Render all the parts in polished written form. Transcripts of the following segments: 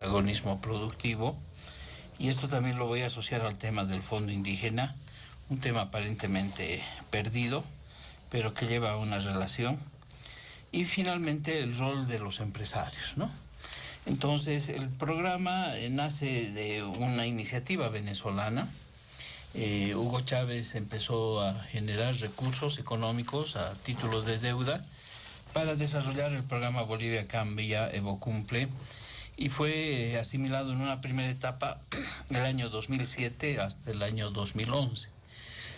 protagonismo productivo. Y esto también lo voy a asociar al tema del fondo indígena, un tema aparentemente perdido, pero que lleva a una relación. Y finalmente el rol de los empresarios, ¿no? Entonces el programa nace de una iniciativa venezolana. Hugo Chávez empezó a generar recursos económicos a título de deuda para desarrollar el programa Bolivia Cambia, Evo Cumple, y fue asimilado en una primera etapa el año 2007 hasta el año 2011.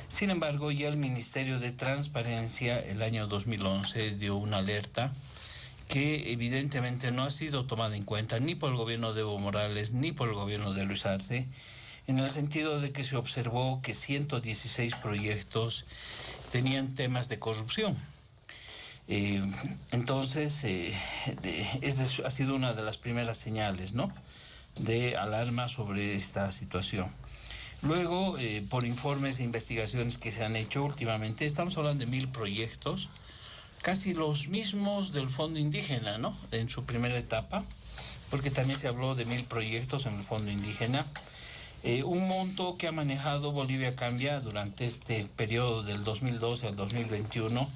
Sin embargo, ya el Ministerio de Transparencia el año 2011 dio una alerta que evidentemente no ha sido tomada en cuenta ni por el gobierno de Evo Morales ni por el gobierno de Luis Arce, en el sentido de que se observó que 116 proyectos tenían temas de corrupción. Entonces, ha sido una de las primeras señales, ¿no?, de alarma sobre esta situación. Luego, por informes e investigaciones que se han hecho últimamente, estamos hablando de 1000 proyectos, casi los mismos del Fondo Indígena, ¿no?, en su primera etapa, porque también se habló de 1000 proyectos en el Fondo Indígena. Un monto que ha manejado Bolivia Cambia durante este periodo del 2012 al 2021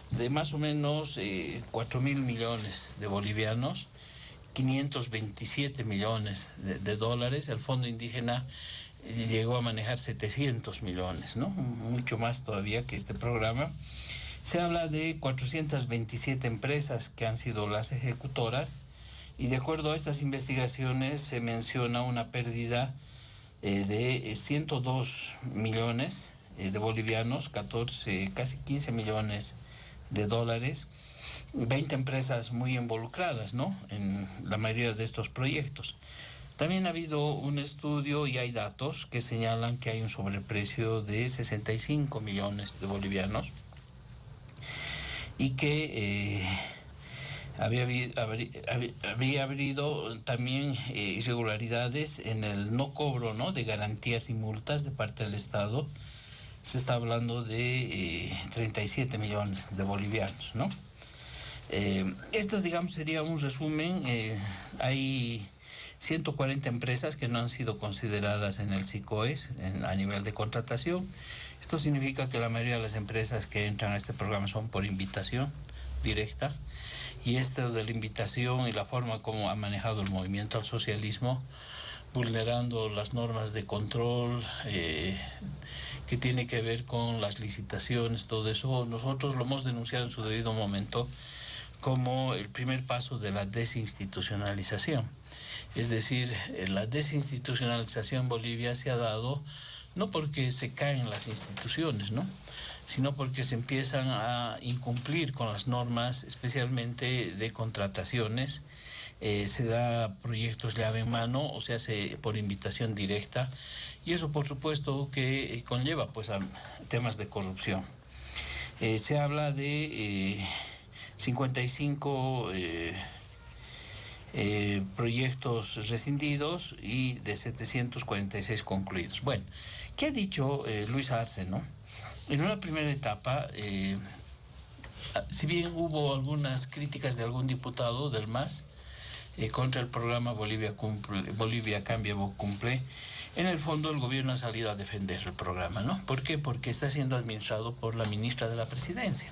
de más o menos 4.000 millones de bolivianos, 527 millones de dólares. El Fondo Indígena llegó a manejar 700 millones, ¿no?, mucho más todavía que este programa. Se habla de 427 empresas que han sido las ejecutoras, y de acuerdo a estas investigaciones se menciona una pérdida de 102 millones de bolivianos, casi 15 millones de dólares, 20 empresas muy involucradas, ¿no?, en la mayoría de estos proyectos. También ha habido un estudio y hay datos que señalan que hay un sobreprecio de 65 millones de bolivianos y que habría habido también irregularidades en el no cobro, ¿no?, de garantías y multas de parte del Estado. Se está hablando de 37 millones de bolivianos, ¿no? Esto, digamos, sería un resumen. Hay 140 empresas que no han sido consideradas en el SICOES a nivel de contratación. Esto significa que la mayoría de las empresas que entran a este programa son por invitación directa, y esto de la invitación y la forma como ha manejado el movimiento al socialismo, vulnerando las normas de control que tiene que ver con las licitaciones, todo eso, nosotros lo hemos denunciado en su debido momento como el primer paso de la desinstitucionalización. Es decir, la desinstitucionalización en Bolivia se ha dado no porque se caen las instituciones, ¿no?, sino porque se empiezan a incumplir con las normas, especialmente de contrataciones. Se da proyectos llave en mano o se hace por invitación directa, y eso por supuesto que conlleva pues a temas de corrupción. Se habla de 55 proyectos rescindidos y de 746 concluidos. Bueno, ¿qué ha dicho Luis Arce, no? En una primera etapa, si bien hubo algunas críticas de algún diputado del MAS contra el programa Bolivia Cambia, Evo Cumple, en el fondo el gobierno ha salido a defender el programa, ¿no? ¿Por qué? Porque está siendo administrado por la ministra de la Presidencia.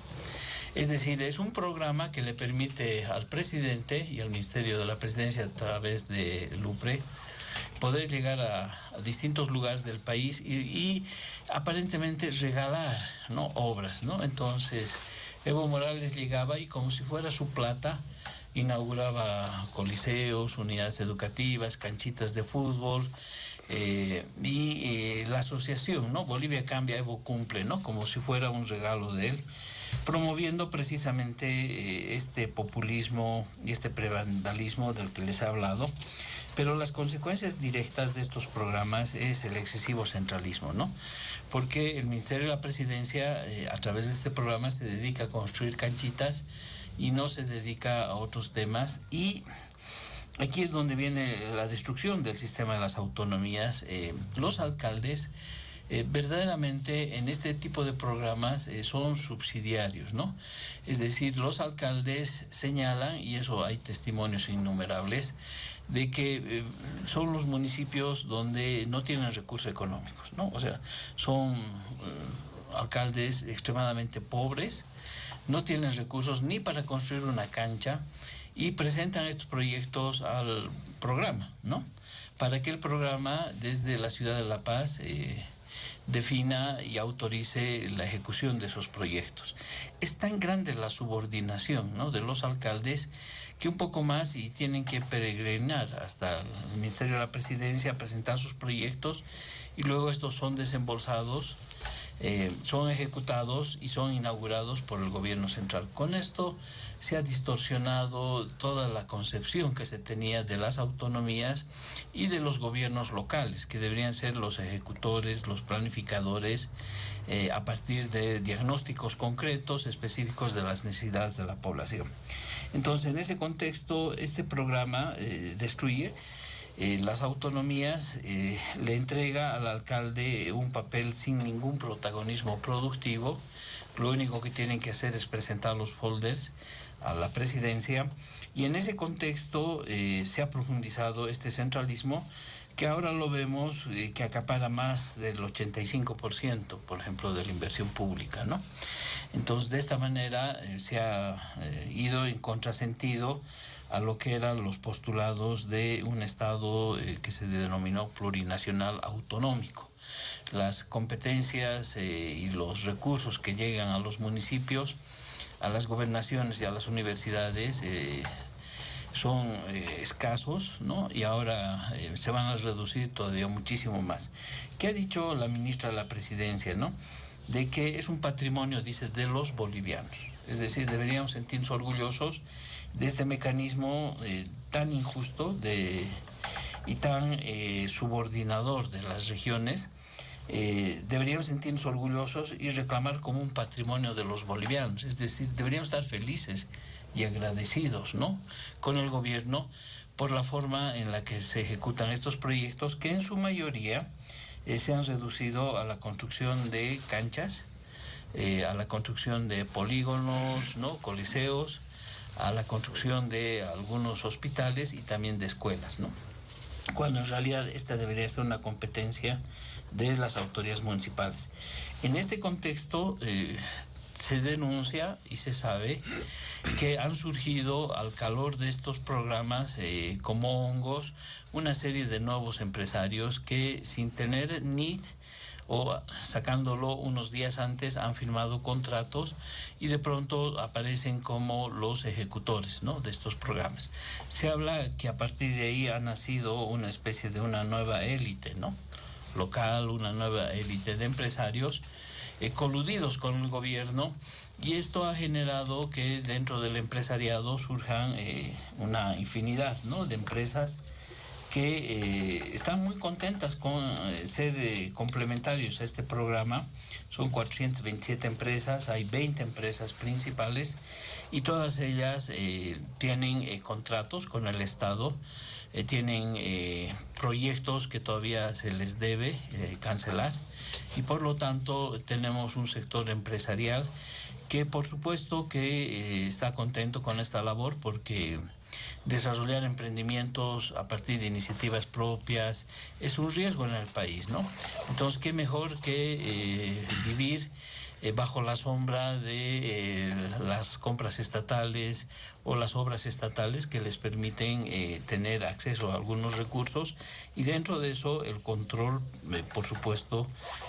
Es decir, es un programa que le permite al presidente y al Ministerio de la Presidencia, a través de LUPRE, poder llegar a distintos lugares del país y aparentemente regalar, ¿no?, obras, ¿no? Entonces, Evo Morales llegaba y, como si fuera su plata, inauguraba coliseos, unidades educativas, canchitas de fútbol, y la asociación, ¿no?, Bolivia Cambia, Evo Cumple, ¿no?, como si fuera un regalo de él, promoviendo precisamente este populismo y este prevandalismo del que les he hablado. Pero las consecuencias directas de estos programas es el excesivo centralismo, ¿no? Porque el Ministerio de la Presidencia, a través de este programa, se dedica a construir canchitas y no se dedica a otros temas, y aquí es donde viene la destrucción del sistema de las autonomías. Los alcaldes verdaderamente en este tipo de programas son subsidiarios, ¿no? Es decir, los alcaldes señalan, y eso hay testimonios innumerables, de que son los municipios donde no tienen recursos económicos, ¿no? O sea, son alcaldes extremadamente pobres, no tienen recursos ni para construir una cancha y presentan estos proyectos al programa, ¿no? Para que el programa desde la ciudad de La Paz defina y autorice la ejecución de esos proyectos. Es tan grande la subordinación, ¿no?, de los alcaldes que un poco más y tienen que peregrinar hasta el Ministerio de la Presidencia a presentar sus proyectos y luego estos son desembolsados, son ejecutados y son inaugurados por el gobierno central. Con esto se ha distorsionado toda la concepción que se tenía de las autonomías y de los gobiernos locales, que deberían ser los ejecutores, los planificadores, a partir de diagnósticos concretos, específicos de las necesidades de la población. Entonces, en ese contexto, este programa destruye las autonomías, le entrega al alcalde un papel sin ningún protagonismo productivo. Lo único que tienen que hacer es presentar los folders a la presidencia, y en ese contexto se ha profundizado este centralismo que ahora lo vemos que acapara más del 85%, por ejemplo, de la inversión pública, ¿no? Entonces, de esta manera se ha ido en contrasentido a lo que eran los postulados de un Estado que se denominó plurinacional autonómico. Las competencias y los recursos que llegan a los municipios, a las gobernaciones y a las universidades son escasos, ¿no? Y ahora se van a reducir todavía muchísimo más. ¿Qué ha dicho la ministra de la Presidencia, no? De que es un patrimonio, dice, de los bolivianos. Es decir, deberíamos sentirnos orgullosos de este mecanismo tan injusto y tan subordinador de las regiones. Deberíamos sentirnos orgullosos y reclamar como un patrimonio de los bolivianos. Es decir, deberíamos estar felices y agradecidos, ¿no?, con el gobierno por la forma en la que se ejecutan estos proyectos, que en su mayoría se han reducido a la construcción de canchas, a la construcción de polígonos, ¿no?, coliseos, a la construcción de algunos hospitales y también de escuelas, ¿no?, cuando en realidad esta debería ser una competencia de las autoridades municipales. En este contexto se denuncia y se sabe que han surgido al calor de estos programas como hongos una serie de nuevos empresarios que, sin tener NIT o sacándolo unos días antes, han firmado contratos y de pronto aparecen como los ejecutores, ¿no?, de estos programas. Se habla que a partir de ahí ha nacido una especie de una nueva élite, ¿no?, local, una nueva élite de empresarios coludidos con el gobierno, y esto ha generado que dentro del empresariado surjan una infinidad, ¿no?, de empresas que están muy contentas con ser complementarios a este programa. Son 427 empresas, hay 20 empresas principales y todas ellas tienen contratos con el Estado, tienen proyectos que todavía se les debe cancelar, y por lo tanto tenemos un sector empresarial que por supuesto que está contento con esta labor, porque desarrollar emprendimientos a partir de iniciativas propias es un riesgo en el país, ¿no? Entonces, qué mejor que vivir bajo la sombra de las compras estatales o las obras estatales que les permiten tener acceso a algunos recursos, y dentro de eso el control, por supuesto,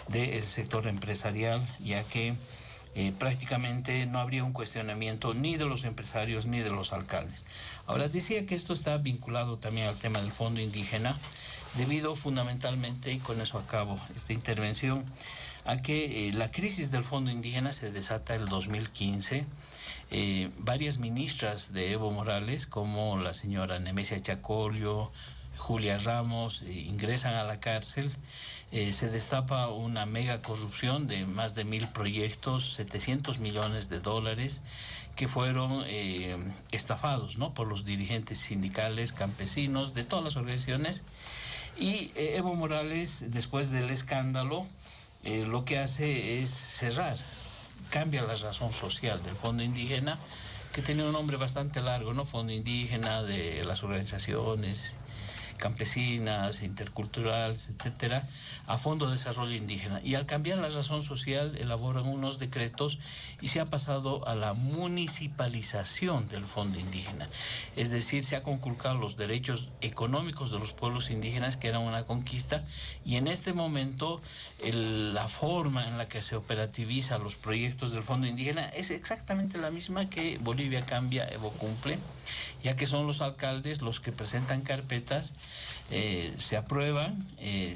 del sector empresarial, ya que prácticamente no habría un cuestionamiento ni de los empresarios ni de los alcaldes. Ahora, decía que esto está vinculado también al tema del fondo indígena, debido fundamentalmente, y con eso acabo esta intervención, a que la crisis del fondo indígena se desata el 2015. Varias ministras de Evo Morales, como la señora Nemesia Chacolio, Julia Ramos, ingresan a la cárcel. Se destapa una mega corrupción de más de 1,000 proyectos, 700 millones de dólares, que fueron estafados, ¿no?, por los dirigentes sindicales, campesinos, de todas las organizaciones. Y Evo Morales, después del escándalo, lo que hace es cerrar, cambia la razón social del Fondo Indígena, que tenía un nombre bastante largo, ¿no?, Fondo Indígena de las organizaciones campesinas, interculturales, etcétera, a Fondo de Desarrollo Indígena. Y al cambiar la razón social, elaboran unos decretos y se ha pasado a la municipalización del Fondo Indígena. Es decir, se ha conculcado los derechos económicos de los pueblos indígenas, que eran una conquista, y en este momento la forma en la que se operativiza los proyectos del Fondo Indígena es exactamente la misma que Bolivia Cambia, Evo cumple, ya que son los alcaldes los que presentan carpetas, se aprueban,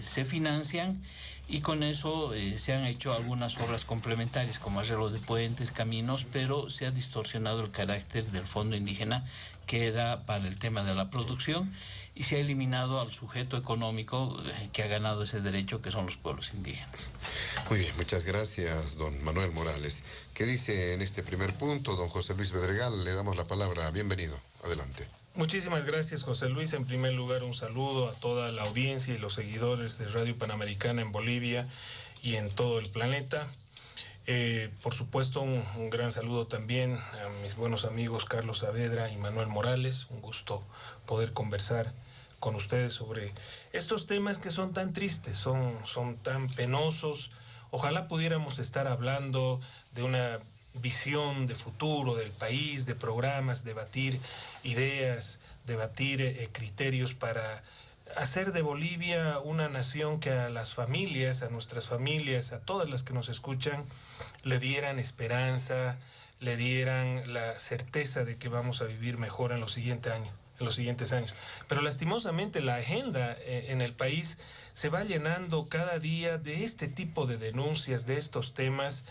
se financian, y con eso se han hecho algunas obras complementarias como arreglo de puentes, caminos, pero se ha distorsionado el carácter del Fondo Indígena, que era para el tema de la producción, y se ha eliminado al sujeto económico que ha ganado ese derecho, que son los pueblos indígenas. Muy bien, muchas gracias, don Manuel Morales. ¿Qué dice en este primer punto don José Luis Bedregal? Le damos la palabra. Bienvenido. Adelante. Muchísimas gracias, José Luis. En primer lugar, un saludo a toda la audiencia y los seguidores de Radio Panamericana en Bolivia y en todo el planeta. Por supuesto, un gran saludo también a mis buenos amigos Carlos Saavedra y Manuel Morales. Un gusto poder conversar con ustedes sobre estos temas que son tan tristes, son tan penosos. Ojalá pudiéramos estar hablando de una visión de futuro del país, de programas, debatir ideas, debatir criterios para hacer de Bolivia una nación que a las familias, a nuestras familias, a todas las que nos escuchan, le dieran esperanza, le dieran la certeza de que vamos a vivir mejor en los siguientes años. Pero lastimosamente la agenda en el país se va llenando cada día de este tipo de denuncias, de estos temas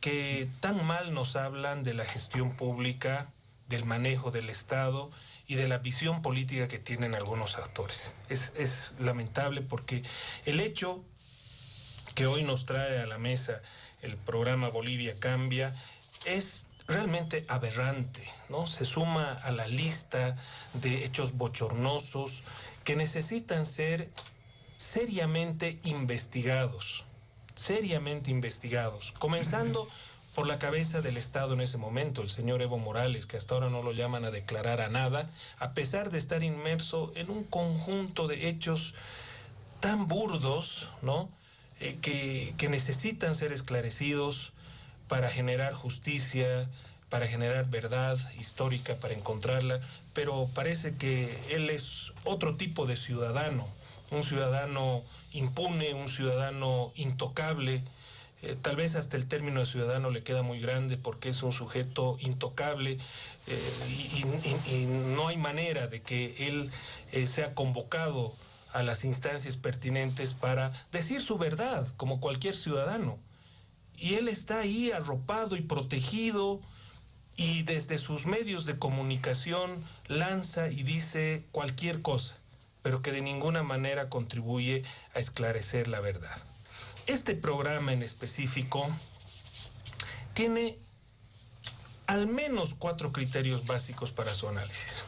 que tan mal nos hablan de la gestión pública, del manejo del Estado y de la visión política que tienen algunos actores. Es lamentable porque el hecho que hoy nos trae a la mesa el programa Bolivia Cambia es realmente aberrante, ¿no? Se suma a la lista de hechos bochornosos que necesitan ser seriamente investigados, comenzando por la cabeza del Estado en ese momento, el señor Evo Morales, que hasta ahora no lo llaman a declarar a nada, a pesar de estar inmerso en un conjunto de hechos tan burdos, ¿no? Que necesitan ser esclarecidos para generar justicia, para generar verdad histórica, para encontrarla, pero parece que él es otro tipo de ciudadano, un ciudadano impune, un ciudadano intocable. Tal vez hasta el término de ciudadano le queda muy grande porque es un sujeto intocable y no hay manera de que él sea convocado a las instancias pertinentes para decir su verdad como cualquier ciudadano. Y él está ahí arropado y protegido y desde sus medios de comunicación lanza y dice cualquier cosa, pero que de ninguna manera contribuye a esclarecer la verdad. Este programa en específico tiene al menos 4 criterios básicos para su análisis.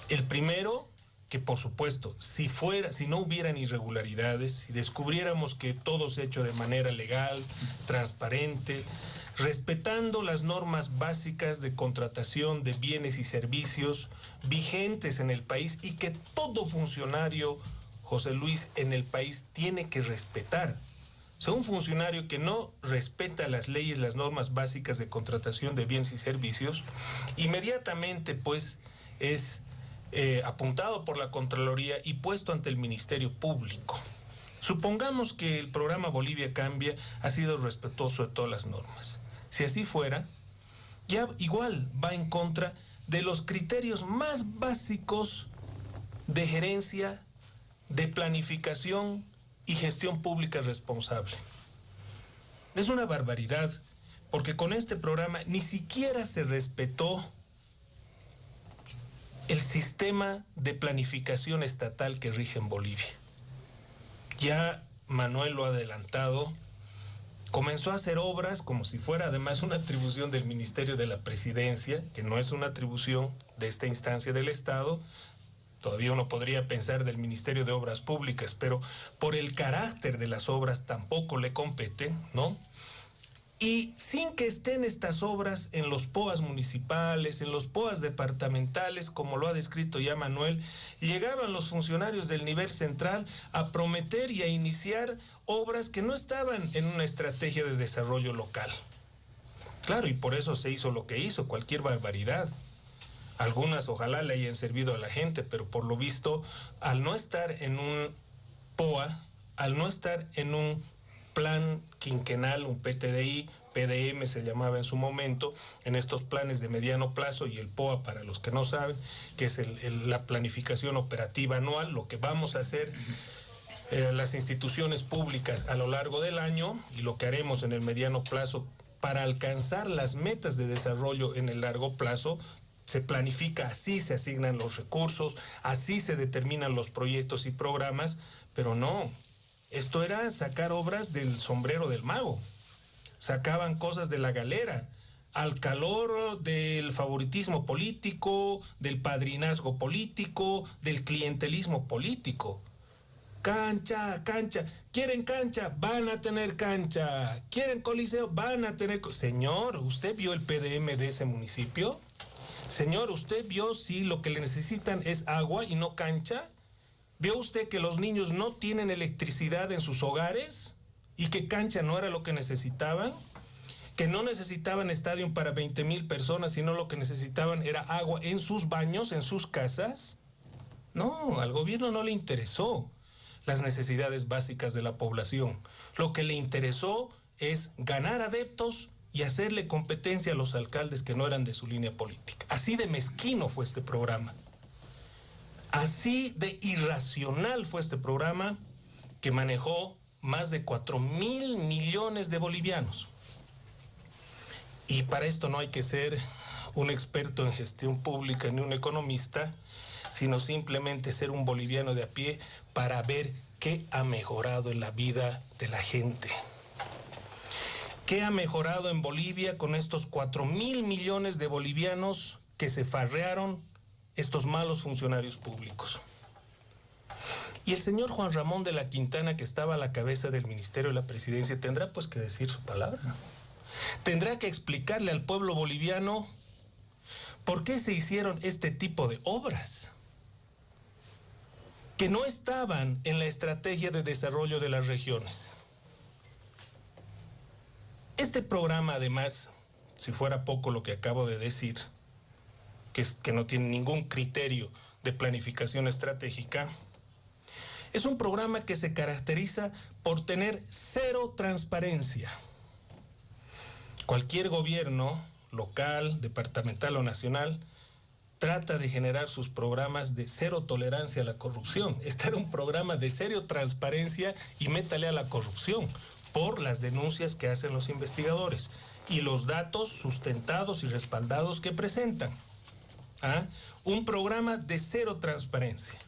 El primero, que por supuesto, si no hubieran irregularidades, si descubriéramos que todo se ha hecho de manera legal, transparente, respetando las normas básicas de contratación de bienes y servicios vigentes en el país y que todo funcionario, José Luis, en el país tiene que respetar. O sea, un funcionario que no respeta las leyes, las normas básicas de contratación de bienes y servicios, inmediatamente pues es apuntado por la Contraloría y puesto ante el Ministerio Público. Supongamos que el programa Bolivia Cambia ha sido respetuoso de todas las normas. Si así fuera, ya igual va en contra de los criterios más básicos de gerencia, de planificación y gestión pública responsable. Es una barbaridad, porque con este programa ni siquiera se respetó el sistema de planificación estatal que rige en Bolivia. Ya Manuel lo ha adelantado, comenzó a hacer obras como si fuera además una atribución del Ministerio de la Presidencia, que no es una atribución de esta instancia del Estado. Todavía uno podría pensar del Ministerio de Obras Públicas, pero por el carácter de las obras tampoco le compete, ¿no? Y sin que estén estas obras en los POAs municipales, en los POAs departamentales, como lo ha descrito ya Manuel, llegaban los funcionarios del nivel central a prometer y a iniciar obras que no estaban en una estrategia de desarrollo local. Claro, y por eso se hizo lo que hizo, cualquier barbaridad. Algunas ojalá le hayan servido a la gente, pero por lo visto, al no estar en un POA, al no estar en un plan quinquenal, un PTDI, PDM se llamaba en su momento, en estos planes de mediano plazo, y el POA, para los que no saben, que es la planificación operativa anual, lo que vamos a hacer las instituciones públicas a lo largo del año y lo que haremos en el mediano plazo para alcanzar las metas de desarrollo en el largo plazo. Se planifica así, se asignan los recursos, así se determinan los proyectos y programas, pero no. Esto era sacar obras del sombrero del mago. Sacaban cosas de la galera, al calor del favoritismo político, del padrinazgo político, del clientelismo político. Cancha, cancha. ¿Quieren cancha? Van a tener cancha. ¿Quieren coliseo? Van a tener... Señor, ¿usted vio el PDM de ese municipio? Señor, ¿usted vio si lo que le necesitan es agua y no cancha? ¿Vio usted que los niños no tienen electricidad en sus hogares y que cancha no era lo que necesitaban? ¿Que no necesitaban estadio para 20,000 personas, sino lo que necesitaban era agua en sus baños, en sus casas? No, al gobierno no le interesó las necesidades básicas de la población. Lo que le interesó es ganar adeptos y hacerle competencia a los alcaldes que no eran de su línea política. Así de mezquino fue este programa. Así de irracional fue este programa, que manejó más de 4,000 millones de bolivianos. Y para esto no hay que ser un experto en gestión pública ni un economista, sino simplemente ser un boliviano de a pie para ver qué ha mejorado en la vida de la gente. ¿Qué ha mejorado en Bolivia con estos 4,000 millones de bolivianos que se farrearon estos malos funcionarios públicos? Y el señor Juan Ramón de la Quintana, que estaba a la cabeza del Ministerio de la Presidencia, tendrá pues que decir su palabra. Tendrá que explicarle al pueblo boliviano por qué se hicieron este tipo de obras que no estaban en la estrategia de desarrollo de las regiones. Este programa, además, si fuera poco lo que acabo de decir, que no tiene ningún criterio de planificación estratégica, es un programa que se caracteriza por tener cero transparencia. Cualquier gobierno, local, departamental o nacional, trata de generar sus programas de cero tolerancia a la corrupción. Este era un programa de cero transparencia y métale a la corrupción, por las denuncias que hacen los investigadores y los datos sustentados y respaldados que presentan. Un programa de cero transparencia.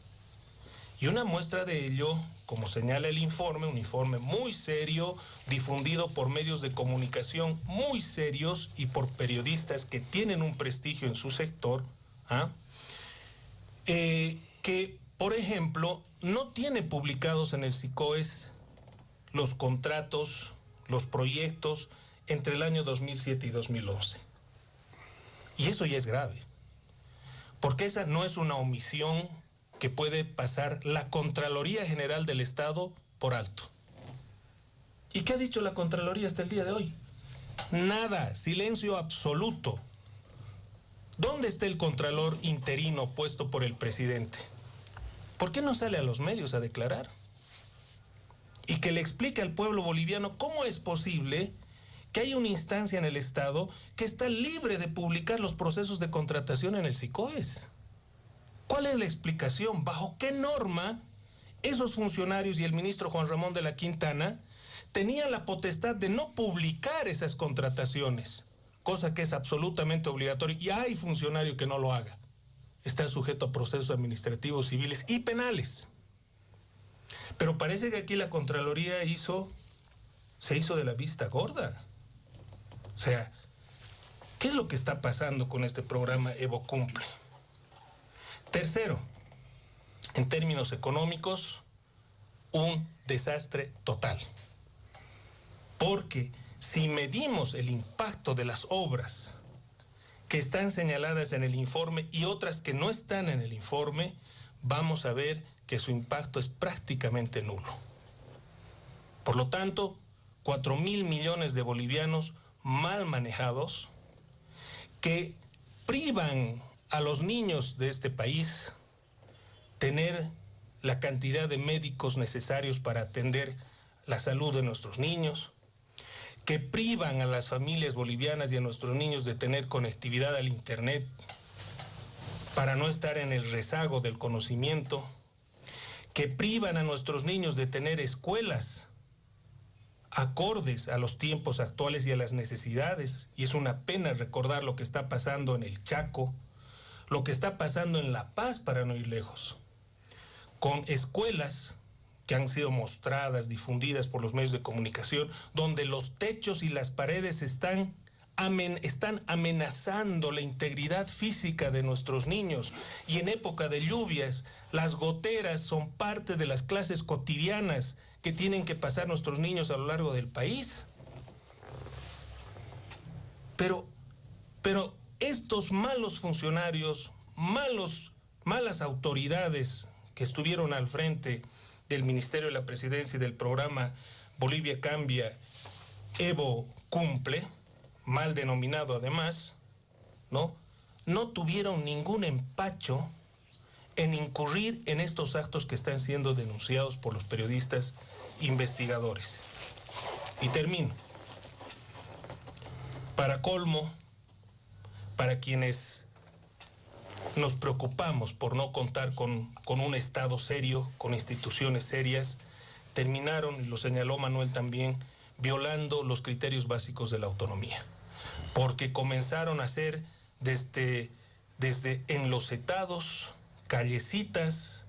Y una muestra de ello, como señala el informe, un informe muy serio, difundido por medios de comunicación muy serios y por periodistas que tienen un prestigio en su sector, que, por ejemplo, no tiene publicados en el SICOES los contratos, los proyectos entre el año 2007 y 2011. Y eso ya es grave, porque esa no es una omisión que puede pasar la Contraloría General del Estado por alto. ¿Y qué ha dicho la Contraloría hasta el día de hoy? Nada, silencio absoluto. ¿Dónde está el Contralor interino puesto por el presidente? ¿Por qué no sale a los medios a declarar? Y que le explique al pueblo boliviano cómo es posible que haya una instancia en el Estado que está libre de publicar los procesos de contratación en el SICOES. ¿Cuál es la explicación? ¿Bajo qué norma esos funcionarios y el ministro Juan Ramón de la Quintana tenían la potestad de no publicar esas contrataciones? Cosa que es absolutamente obligatoria, y hay funcionario que no lo haga. Está sujeto a procesos administrativos, civiles y penales. Pero parece que aquí la Contraloría se hizo de la vista gorda. O sea, ¿qué es lo que está pasando con este programa Evo Cumple? Tercero, en términos económicos, un desastre total. Porque si medimos el impacto de las obras que están señaladas en el informe y otras que no están en el informe, vamos a ver que su impacto es prácticamente nulo. Por lo tanto, 4.000 millones de bolivianos mal manejados que privan a los niños de este país tener la cantidad de médicos necesarios para atender la salud de nuestros niños, que privan a las familias bolivianas y a nuestros niños de tener conectividad al Internet para no estar en el rezago del conocimiento, que privan a nuestros niños de tener escuelas acordes a los tiempos actuales y a las necesidades. Y es una pena recordar lo que está pasando en el Chaco, lo que está pasando en La Paz, para no ir lejos, con escuelas que han sido mostradas, difundidas por los medios de comunicación, donde los techos y las paredes están amenazando la integridad física de nuestros niños. Y en época de lluvias, las goteras son parte de las clases cotidianas que tienen que pasar nuestros niños a lo largo del país. Pero estos malos funcionarios, malas autoridades que estuvieron al frente del Ministerio de la Presidencia y del programa Bolivia Cambia, Evo Cumple, mal denominado además, no tuvieron ningún empacho en incurrir en estos actos que están siendo denunciados por los periodistas investigadores. Y termino. Para colmo, para quienes nos preocupamos por no contar con un Estado serio, con instituciones serias, terminaron, y lo señaló Manuel también, violando los criterios básicos de la autonomía, porque comenzaron a hacer desde enlosetados, callecitas,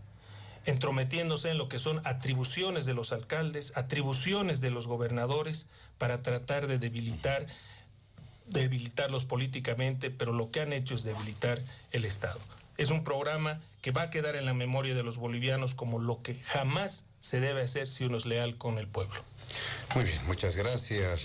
entrometiéndose en lo que son atribuciones de los alcaldes, atribuciones de los gobernadores, para tratar de debilitarlos políticamente, pero lo que han hecho es debilitar el Estado. Es un programa que va a quedar en la memoria de los bolivianos como lo que jamás se debe hacer si uno es leal con el pueblo. Muy bien, muchas gracias.